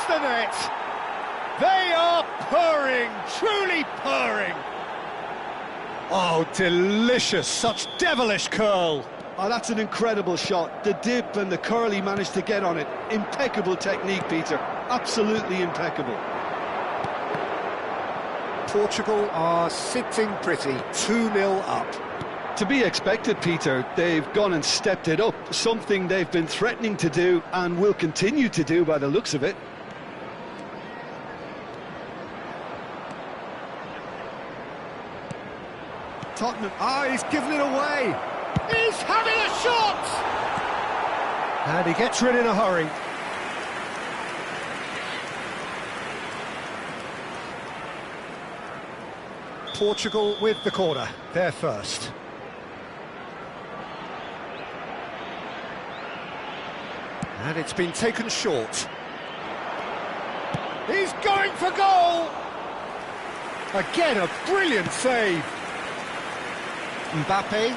the net. They are purring, truly purring. Oh, delicious, such devilish curl. Oh, that's an incredible shot. The dip and the curl he managed to get on it. Impeccable technique, Peter. Absolutely impeccable. Portugal are sitting pretty, 2-0 up. To be expected, Peter. They've gone and stepped it up. Something they've been threatening to do and will continue to do by the looks of it. Tottenham, he's given it away. He's having a shot! And he gets rid in a hurry. Portugal with the corner, they're first. And it's been taken short. He's going for goal! Again, a brilliant save. Mbappe.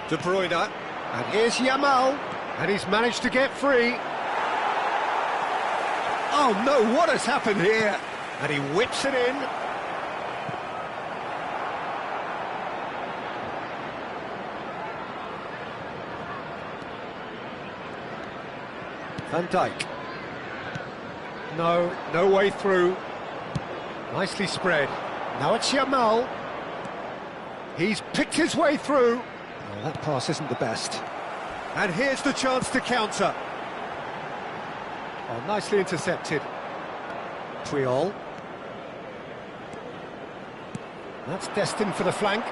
De Bruyne. And here's Yamal. And he's managed to get free. Oh no, what has happened here? And he whips it in. Van Dijk. No way through. Nicely spread. Now it's Yamal. He's picked his way through. Oh, that pass isn't the best. And here's the chance to counter. Oh, nicely intercepted. Puyol. That's destined for the flank.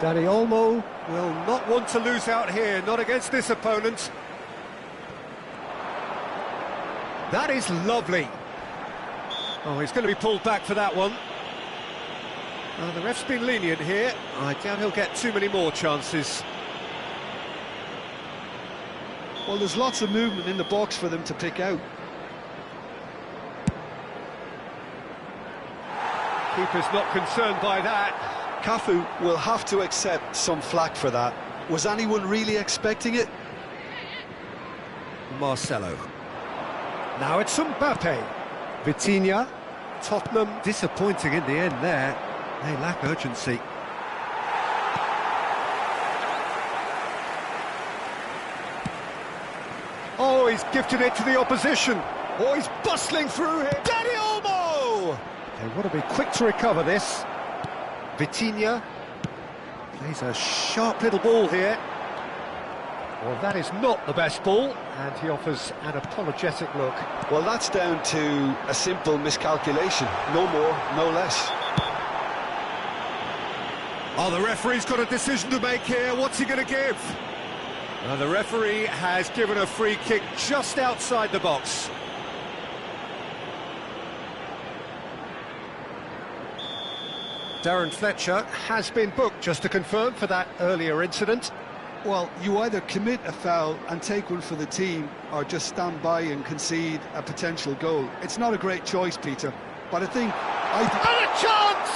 Dani Olmo will not want to lose out here, not against this opponent. That is lovely. Oh, he's going to be pulled back for that one. The ref's been lenient here. I doubt he'll get too many more chances. Well, there's lots of movement in the box for them to pick out. Keeper's not concerned by that. Cafu will have to accept some flack for that. Was anyone really expecting it? Marcelo. Now it's Mbappe. Vitinha. Tottenham disappointing in the end there. They lack urgency. Oh, he's gifted it to the opposition. Oh, he's bustling through here. Dani Olmo! They want to be quick to recover this. Vitinha plays a sharp little ball here. Well, that is not the best ball, and he offers an apologetic look. Well, that's down to a simple miscalculation. No more, no less. Oh, the referee's got a decision to make here. What's he going to give? The referee has given a free kick just outside the box. Darren Fletcher has been booked, just to confirm, for that earlier incident. Well, you either commit a foul and take one for the team, or just stand by and concede a potential goal. It's not a great choice, Peter, but I think... And a chance!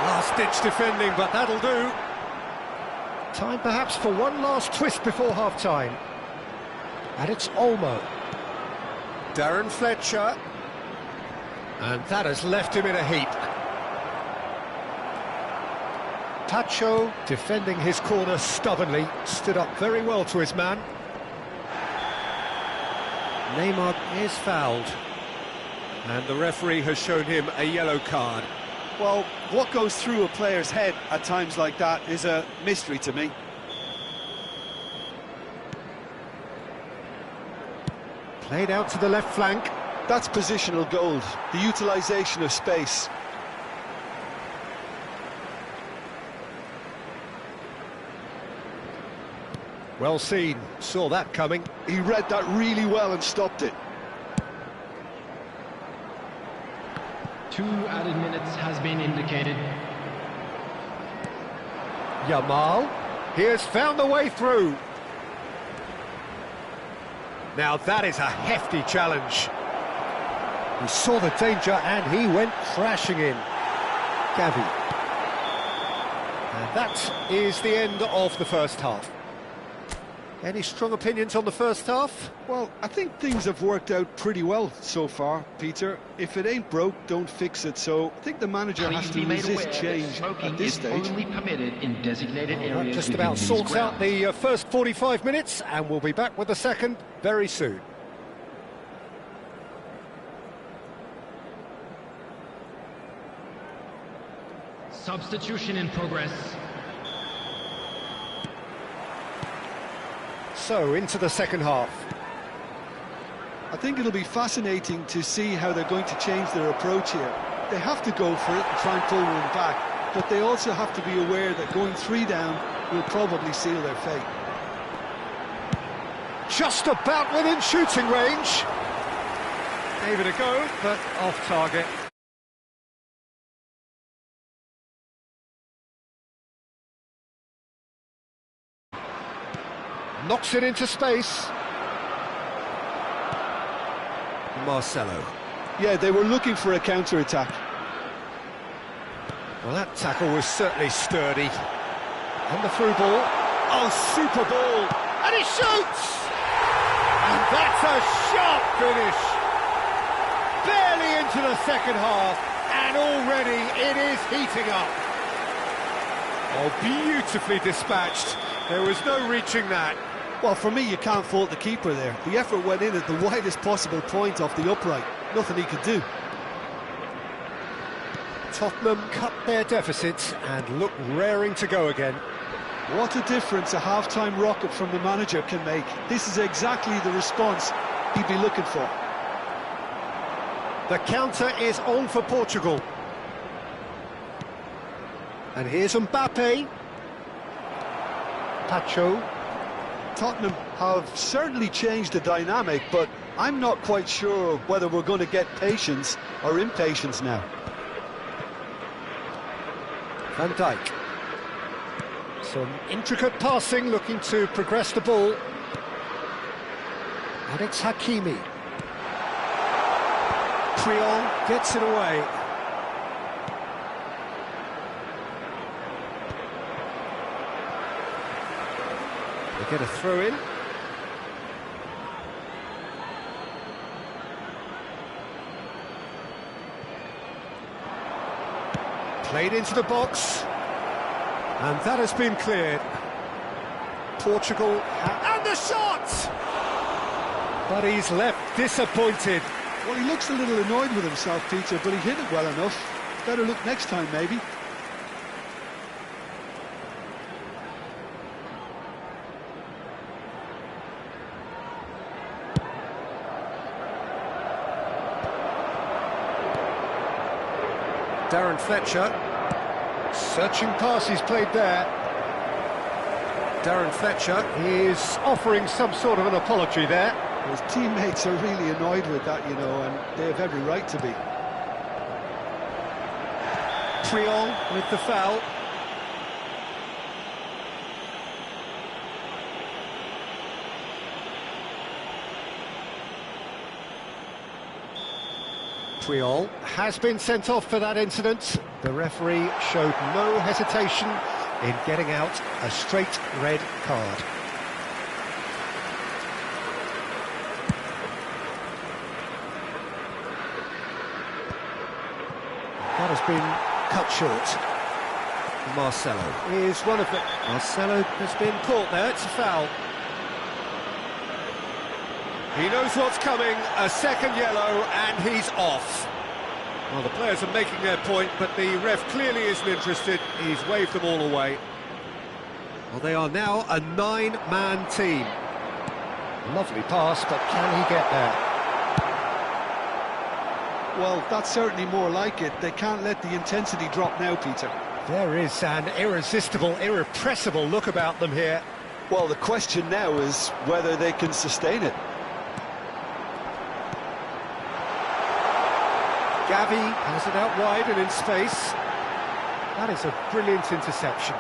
Last-ditch defending, but that'll do. Time perhaps for one last twist before half-time. And it's Olmo. Darren Fletcher. And that has left him in a heap. Pacho, defending his corner stubbornly, stood up very well to his man. Neymar is fouled. And the referee has shown him a yellow card. Well, what goes through a player's head at times like that is a mystery to me. Played out to the left flank. That's positional gold, the utilisation of space. Well seen, saw that coming. He read that really well and stopped it. 2 added minutes has been indicated. Yamal, he has found the way through. Now that is a hefty challenge. He saw the danger and he went crashing in. Gavi. And that is the end of the first half. Any strong opinions on the first half? Well, I think things have worked out pretty well so far, Peter. If it ain't broke, don't fix it. So I think the manager has to resist change at this stage. Only permitted in designated That areas just within about these sorts out grounds. the first 45 minutes, and we'll be back with the second very soon. Substitution in progress. So, into the second half. I think it'll be fascinating to see how they're going to change their approach here. They have to go for it and try and pull one back, but they also have to be aware that going 3 down will probably seal their fate. Just about within shooting range. Gave it a go, but off target. Knocks it into space. Marcelo. Yeah, they were looking for a counter-attack. Well, that tackle was certainly sturdy. And the through ball. Oh, super ball! And he shoots! And that's a sharp finish! Barely into the second half, and already it is heating up. Oh, beautifully dispatched. There was no reaching that. Well, for me, you can't fault the keeper there. The effort went in at the widest possible point off the upright. Nothing he could do. Tottenham cut their deficit and look raring to go again. What a difference a half-time rocket from the manager can make. This is exactly the response he'd be looking for. The counter is on for Portugal. And here's Mbappe. Pacho. Tottenham have certainly changed the dynamic, but I'm not quite sure whether we're going to get patience or impatience now. Van Dijk. Some intricate passing, looking to progress the ball. And it's Hakimi. Creole gets it away. They get a throw in. Played into the box. And that has been cleared. Portugal, and the shot! But he's left disappointed. Well, he looks a little annoyed with himself, Peter, but he hit it well enough. Better look next time, maybe. Darren Fletcher. Searching pass he's played there. Darren Fletcher is offering some sort of an apology there. His teammates are really annoyed with that, you know, and they have every right to be. Creole with the foul. Creole has been sent off for that incident. The referee showed no hesitation in getting out a straight red card. That has been cut short. Marcelo is one of the... Marcelo has been caught there, it's a foul. He knows what's coming, a second yellow, and he's off. Well, the players are making their point, but the ref clearly isn't interested. He's waved them all away. Well, they are now a 9-man team. Lovely pass, but can he get there? Well, that's certainly more like it. They can't let the intensity drop now, Peter. There is an irresistible, irrepressible look about them here. Well, the question now is whether they can sustain it. Gavi has it out wide and in space. That is a brilliant interception.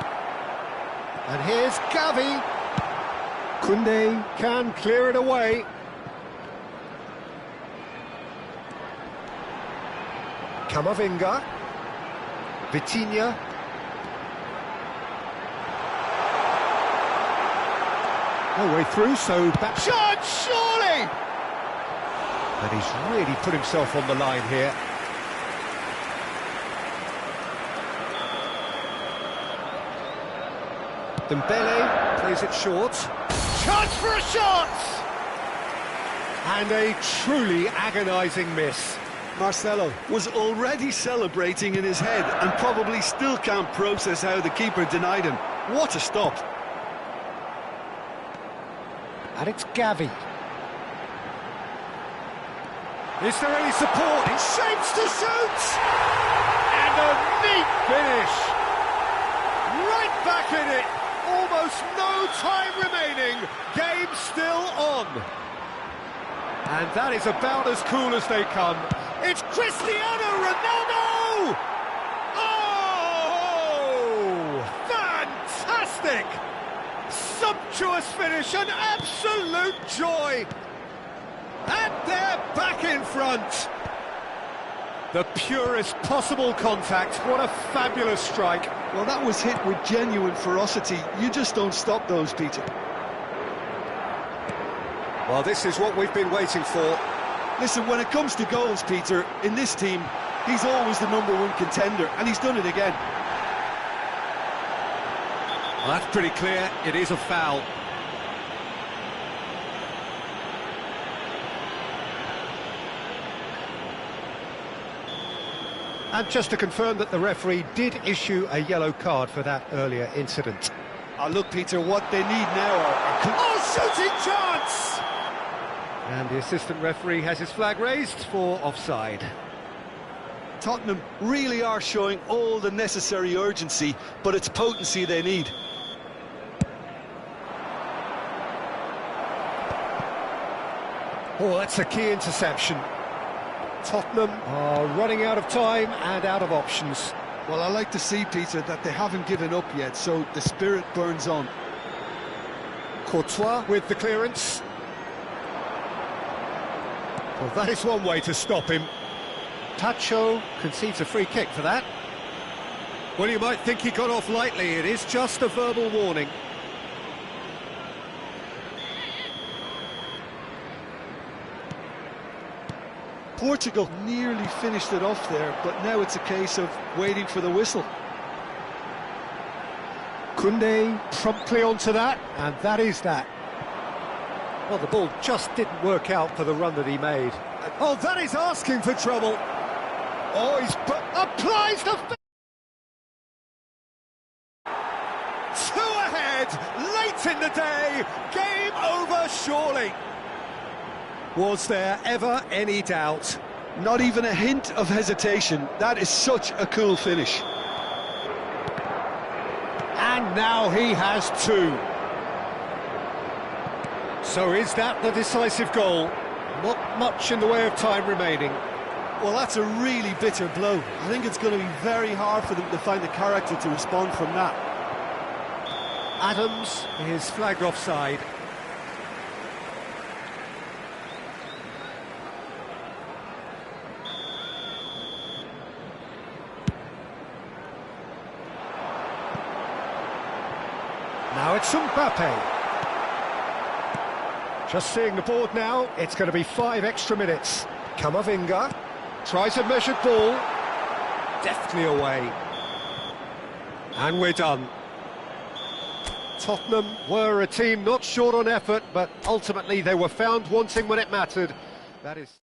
And here's Gavi. Koundé can clear it away. Camavinga. Vitinha. No way through, so back... Shot, surely! And he's really put himself on the line here. Dembele plays it short. Chance for a shot! And a truly agonising miss. Marcelo was already celebrating in his head and probably still can't process how the keeper denied him. What a stop. And it's Gavi. Is there any support? It shapes to shoot! And a neat finish! Right back in it! Almost no time remaining. Game still on. And that is about as cool as they come. It's Cristiano Ronaldo! Oh! Fantastic! Sumptuous finish, an absolute joy! And they're back in front! The purest possible contact, what a fabulous strike. Well, that was hit with genuine ferocity. You just don't stop those, Peter. Well, this is what we've been waiting for. Listen, when it comes to goals, Peter, in this team, he's always the #1 contender, and he's done it again. Well, that's pretty clear, it is a foul. And just to confirm that the referee did issue a yellow card for that earlier incident. Look, Peter, what they need now are... Oh, shooting chance! And the assistant referee has his flag raised for offside. Tottenham really are showing all the necessary urgency, but it's potency they need. Oh, that's a key interception. Tottenham are running out of time and out of options. Well, I like to see, Peter, that they haven't given up yet, so the spirit burns on. Courtois with the clearance. Well, that is one way to stop him. Tacho concedes a free kick for that. Well, you might think he got off lightly. It is just a verbal warning. Portugal nearly finished it off there, but now it's a case of waiting for the whistle. Koundé promptly onto that, and that is that. Well, the ball just didn't work out for the run that he made. Oh, that is asking for trouble. Oh, he's applies the... Two ahead, late in the day, game over surely. Was there ever any doubt? Not even a hint of hesitation. That is such a cool finish. And now he has two. So is that the decisive goal? Not much in the way of time remaining. Well, that's a really bitter blow. I think it's going to be very hard for them to find the character to respond from that. Adams is flagged offside. Now it's Mbappe. Just seeing the board now, it's going to be 5 extra minutes. Camavinga tries a measured ball, deftly away. And we're done. Tottenham were a team not short on effort, but ultimately they were found wanting when it mattered. That is...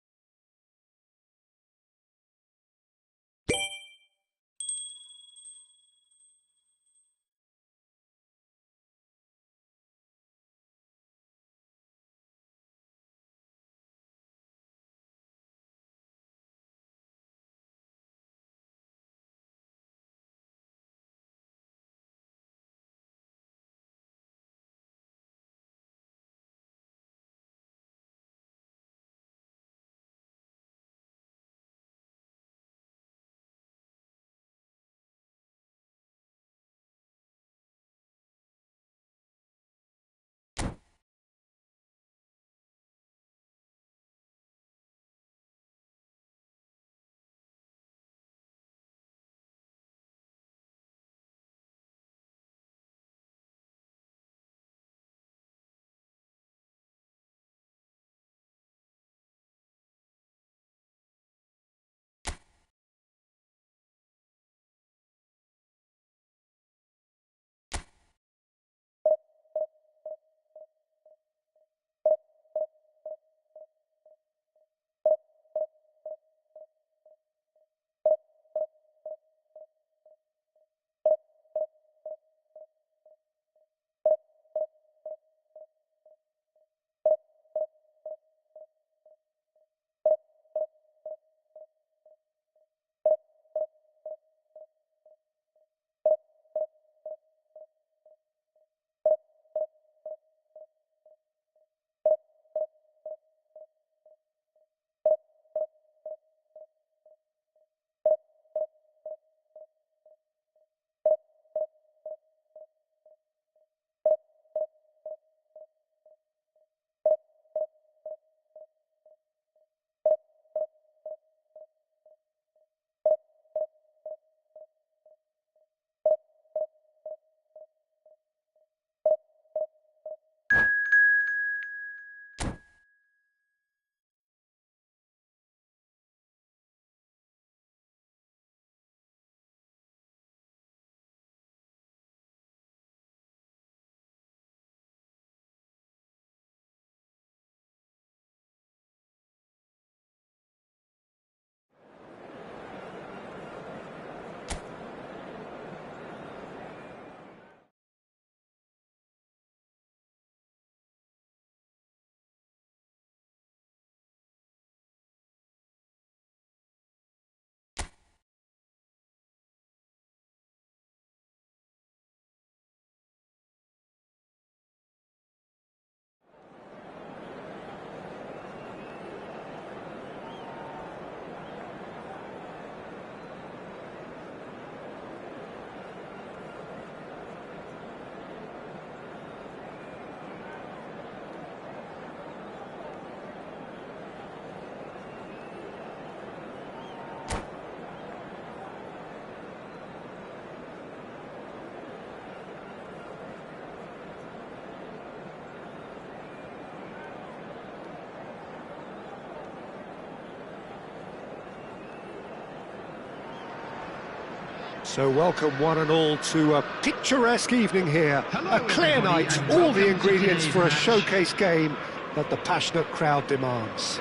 So welcome one and all to a picturesque evening here. Hello, A clear everybody, night, and all welcome the to ingredients today's for a match. showcase game that the passionate crowd demands.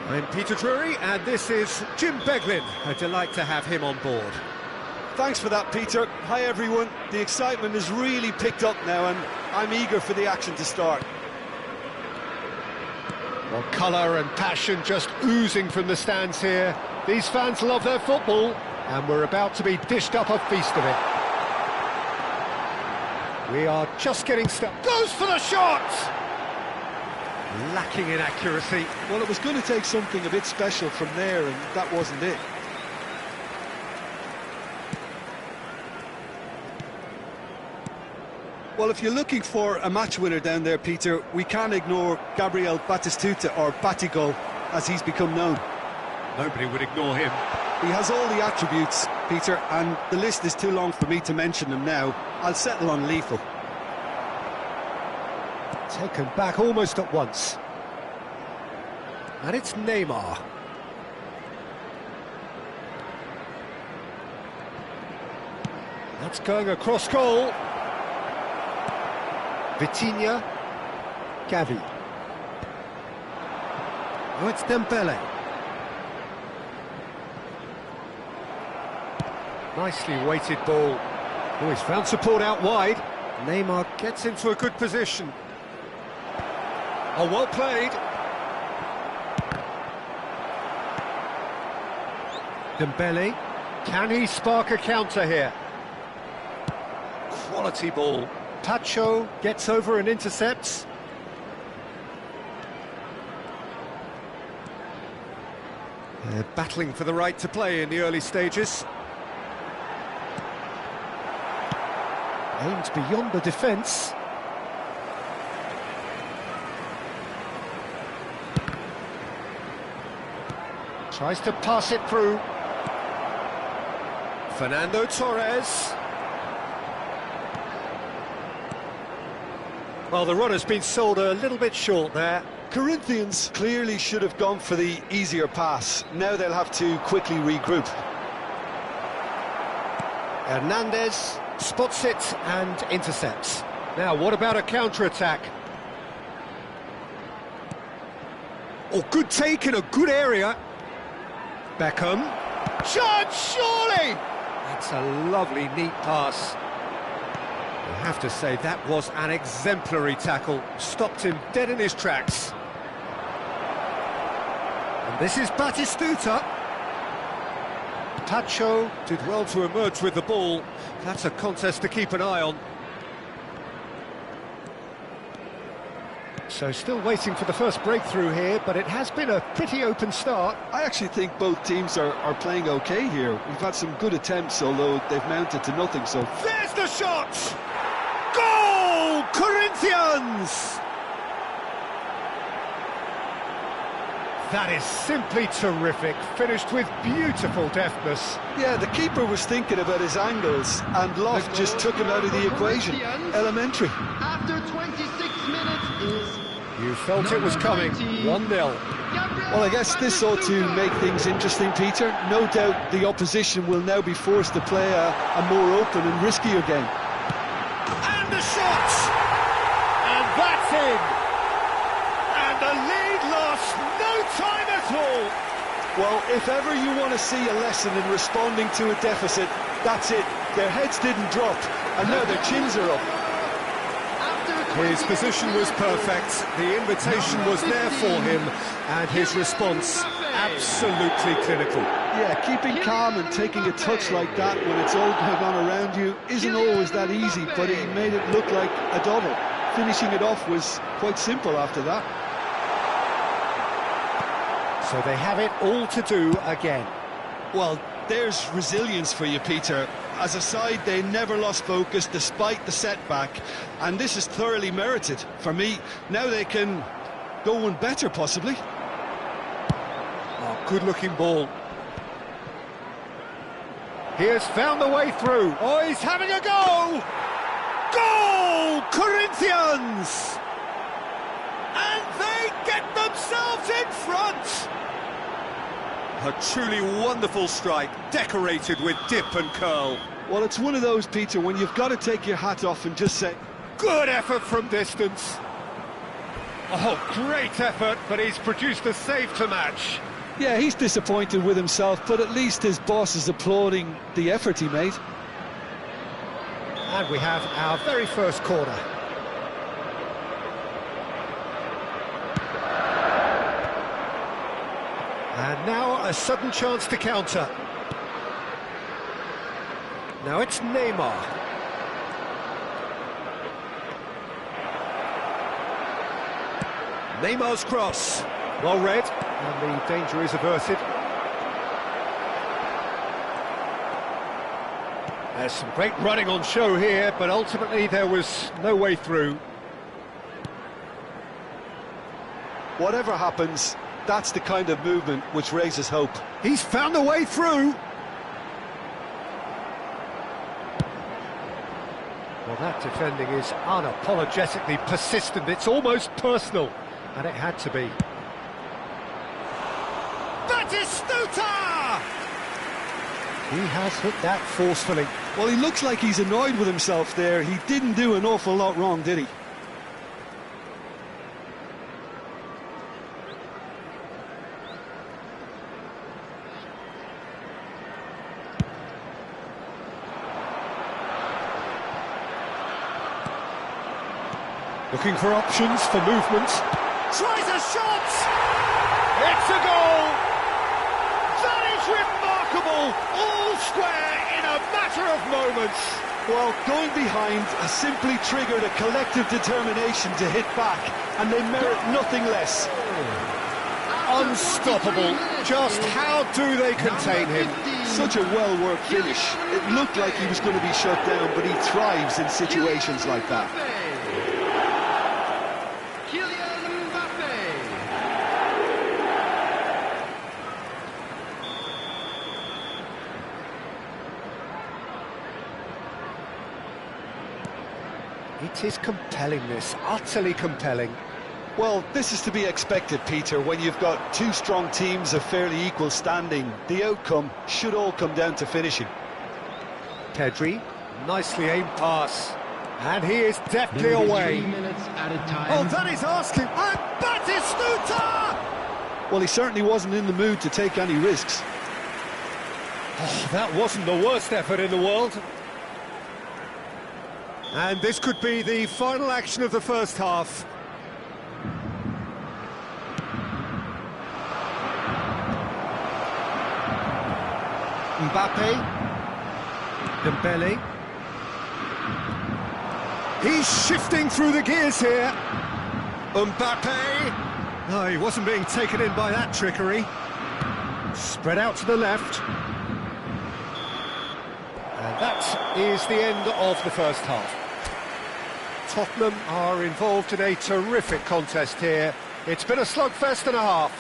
I'm Peter Drury, and this is Jim Beglin. A delight to have him on board. Thanks for that, Peter. Hi, everyone. The excitement has really picked up now, and I'm eager for the action to start. Well, colour and passion just oozing from the stands here. These fans love their football, and we're about to be dished up a feast of it. We are just getting started. Goes for the shot! Lacking in accuracy. Well, it was going to take something a bit special from there, and that wasn't it. Well, if you're looking for a match winner down there, Peter, we can't ignore Gabriel Batistuta, or Batigol, as he's become known. Nobody would ignore him. He has all the attributes, Peter, and the list is too long for me to mention them now. I'll settle on lethal. Taken back almost at once. And it's Neymar. That's going across goal. Vitinha. Gavi. Oh, it's Dembele. Nicely weighted ball. Oh, he's found support out wide. Neymar gets into a good position. Oh, well played. Dembele. Can he spark a counter here? Quality ball. Pacho gets over and intercepts. They're battling for the right to play in the early stages. Aimed beyond the defence. Tries to pass it through. Fernando Torres. Well, the run has been sold a little bit short there. Corinthians clearly should have gone for the easier pass. Now they'll have to quickly regroup. Hernandez spots it and intercepts. Now, what about a counter-attack? Oh, good take in a good area. Beckham. Shot, surely! That's a lovely, neat pass. I have to say, that was an exemplary tackle. Stopped him dead in his tracks. And this is Batistuta. Pacho did well to emerge with the ball. That's a contest to keep an eye on. So still waiting for the first breakthrough here, but it has been a pretty open start. I actually think both teams are playing okay here. We've had some good attempts, although they've mounted to nothing, so... There's the shot! Goal! Corinthians! That is simply terrific, finished with beautiful deftness. Yeah, the keeper was thinking about his angles, and Loft just took him out of the equation. Elementary. After 26 minutes is... You felt it was coming, 1-0. Well, I guess this ought to make things interesting, Peter. No doubt the opposition will now be forced to play a more open and riskier game. And the shot! And that's in! And the lead lost no time at all! Well, if ever you want to see a lesson in responding to a deficit, that's it. Their heads didn't drop, and now their chins are up. His position was perfect, the invitation was there for him, and his response absolutely clinical. Yeah, keeping calm and taking a touch like that when it's all going on around you isn't always that easy, but he made it look like a double. Finishing it off was quite simple after that. So they have it all to do again. Well, there's resilience for you, Peter. As a side, they never lost focus despite the setback, and this is thoroughly merited. For me, now they can go one better, possibly. Oh, good-looking ball. He has found the way through. Oh, he's having a go! Goal! Corinthians! And they get themselves in front! A truly wonderful strike, decorated with dip and curl. Well, it's one of those, Peter, when you've got to take your hat off and just say... Good effort from distance. Oh, great effort, but he's produced a save to match. Yeah, he's disappointed with himself, but at least his boss is applauding the effort he made. And we have our very first corner. And now a sudden chance to counter. Now it's Neymar. Neymar's cross. Well read, and the danger is averted. There's some great running on show here, but ultimately there was no way through. Whatever happens, that's the kind of movement which raises hope. He's found a way through. Well, that defending is unapologetically persistent. It's almost personal, and it had to be. Batistuta! He has hit that forcefully. Well, he looks like he's annoyed with himself there. He didn't do an awful lot wrong, did he? Looking for options, for movement. Tries a shot! It's a goal! That is remarkable! All square in a matter of moments. Well, going behind has simply triggered a collective determination to hit back, and they merit nothing less. Unstoppable. Just how do they contain him? Such a well-worked finish. It looked like he was going to be shut down, but he thrives in situations like that. It is compelling, this, utterly compelling. Well, this is to be expected, Peter, when you've got two strong teams of fairly equal standing. The outcome should all come down to finishing. Pedri, nicely aimed pass. And he is deftly away. 3 minutes at a time. Oh, that is asking. And Batistuta! Well, he certainly wasn't in the mood to take any risks. Oh, that wasn't the worst effort in the world. And this could be the final action of the first half. Mbappe. Dembele. He's shifting through the gears here. Mbappe. No, he wasn't being taken in by that trickery. Spread out to the left. And that is the end of the first half. Tottenham are involved in a terrific contest here. It's been a slugfest and a half.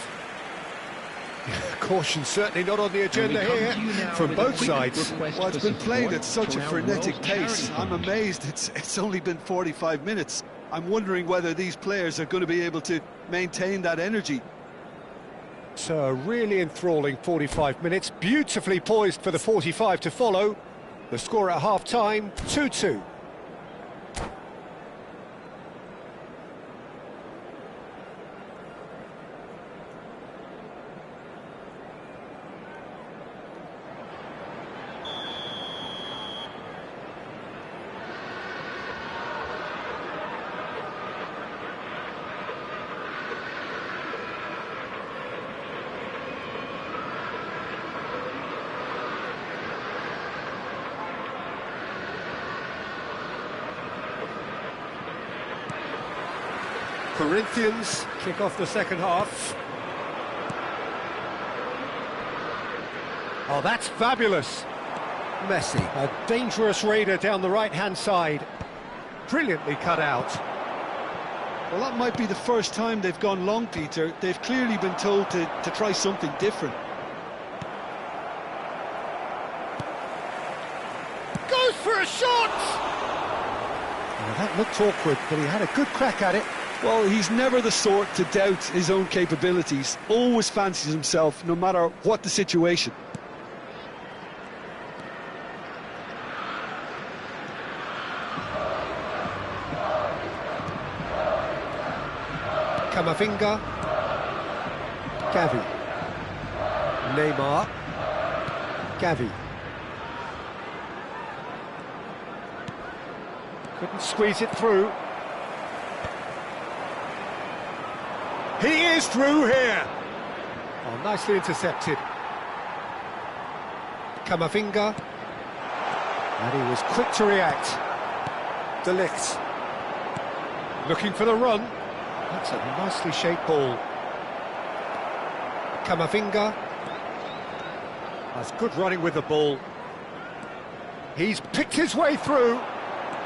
Caution certainly not on the agenda here from both sides. Well, it's been played at such a frenetic pace. I'm amazed it's only been 45 minutes. I'm wondering whether these players are going to be able to maintain that energy. So a really enthralling 45 minutes, beautifully poised for the 45 to follow. The score at half-time, 2-2. Corinthians kick off the second half. Oh, that's fabulous. Messi, a dangerous raider down the right-hand side. Brilliantly cut out. Well, that might be the first time they've gone long, Peter. They've clearly been told to try something different. Goes for a shot! Well, that looked awkward, but he had a good crack at it. Well, he's never the sort to doubt his own capabilities, always fancies himself no matter what the situation. Camavinga, Gavi, Neymar, Gavi. Couldn't squeeze it through. He is through here. Oh, nicely intercepted. Camavinga. And he was quick to react. De Ligt. Looking for the run. That's a nicely shaped ball. Camavinga. That's good running with the ball. He's picked his way through.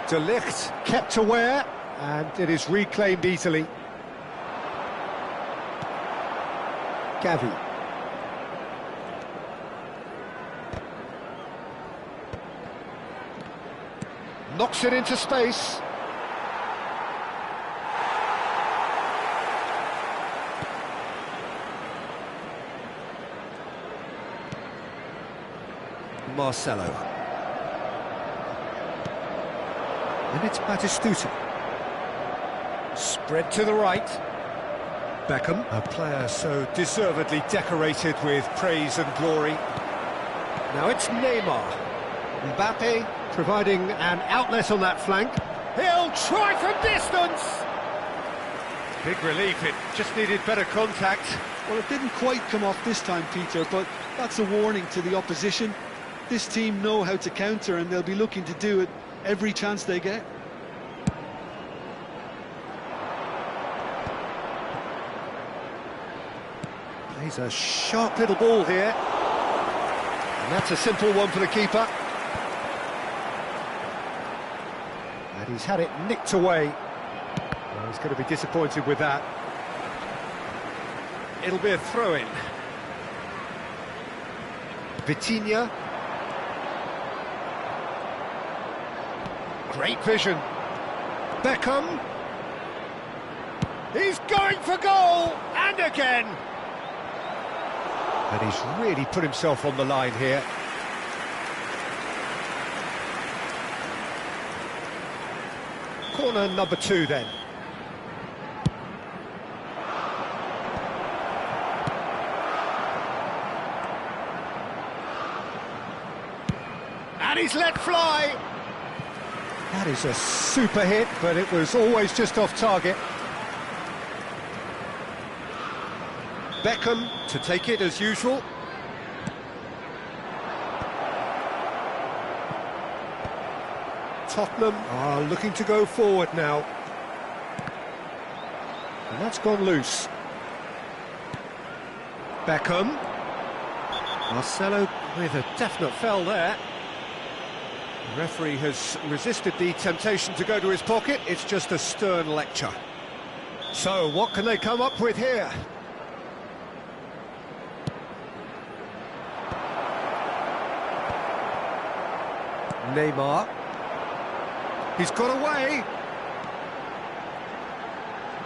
De Ligt kept aware, and it is reclaimed easily. Gavi. Knocks it into space. Marcelo. And it's Batistuta. Spread to the right. Beckham, a player so deservedly decorated with praise and glory. Now it's Neymar. Mbappe providing an outlet on that flank. He'll try from distance! Big relief, it just needed better contact. Well, it didn't quite come off this time, Peter, but that's a warning to the opposition. This team know how to counter, and they'll be looking to do it every chance they get. Plays a sharp little ball here. And that's a simple one for the keeper. And he's had it nicked away. Well, he's going to be disappointed with that. It'll be a throw-in. Vitinha. Great vision. Beckham. He's going for goal, and again. And he's really put himself on the line here. Corner number 2 then. And he's let fly. That is a super hit, but it was always just off target. Beckham to take it as usual. Tottenham are looking to go forward now. And that's gone loose. Beckham. Marcelo with a definite foul there. The referee has resisted the temptation to go to his pocket. It's just a stern lecture. So, what can they come up with here? Neymar. He's got away.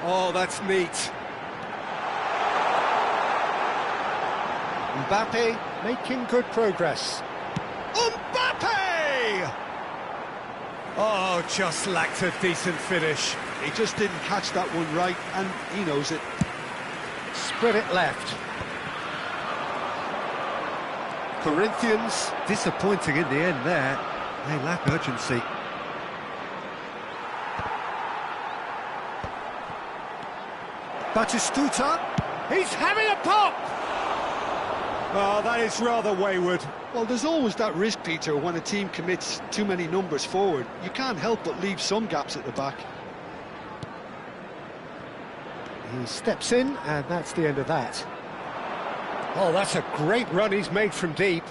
Oh, that's neat. Mbappe making good progress. Mbappe! Oh, just lacked a decent finish. He just didn't catch that one right, and he knows it. Spread it left. Corinthians disappointing in the end there. They lack urgency. Batistuta. He's having a pop! Oh, that is rather wayward. Well, there's always that risk, Peter, when a team commits too many numbers forward. You can't help but leave some gaps at the back. He steps in, and that's the end of that. Oh, that's a great run he's made from deep.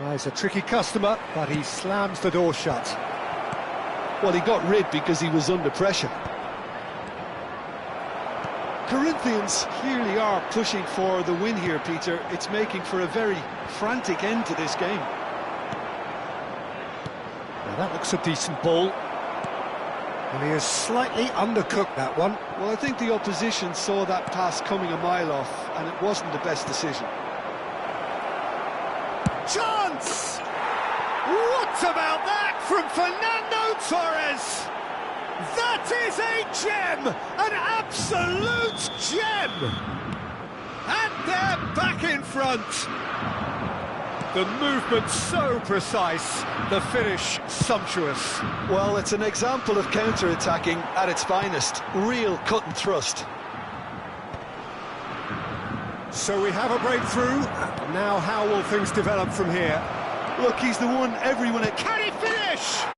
Well, he's a tricky customer, but he slams the door shut. Well, he got rid because he was under pressure. Corinthians clearly are pushing for the win here, Peter. It's making for a very frantic end to this game. Now that looks a decent ball. And he has slightly undercooked that one. Well, I think the opposition saw that pass coming a mile off, and it wasn't the best decision. Chance! What about that from Fernando Torres? That is a gem! An absolute gem! And they're back in front. The movement so precise, the finish sumptuous. Well, it's an example of counter-attacking at its finest. Real cut and thrust. So we have a breakthrough. Now how will things develop from here? Look, he's the one everyone... Can he finish?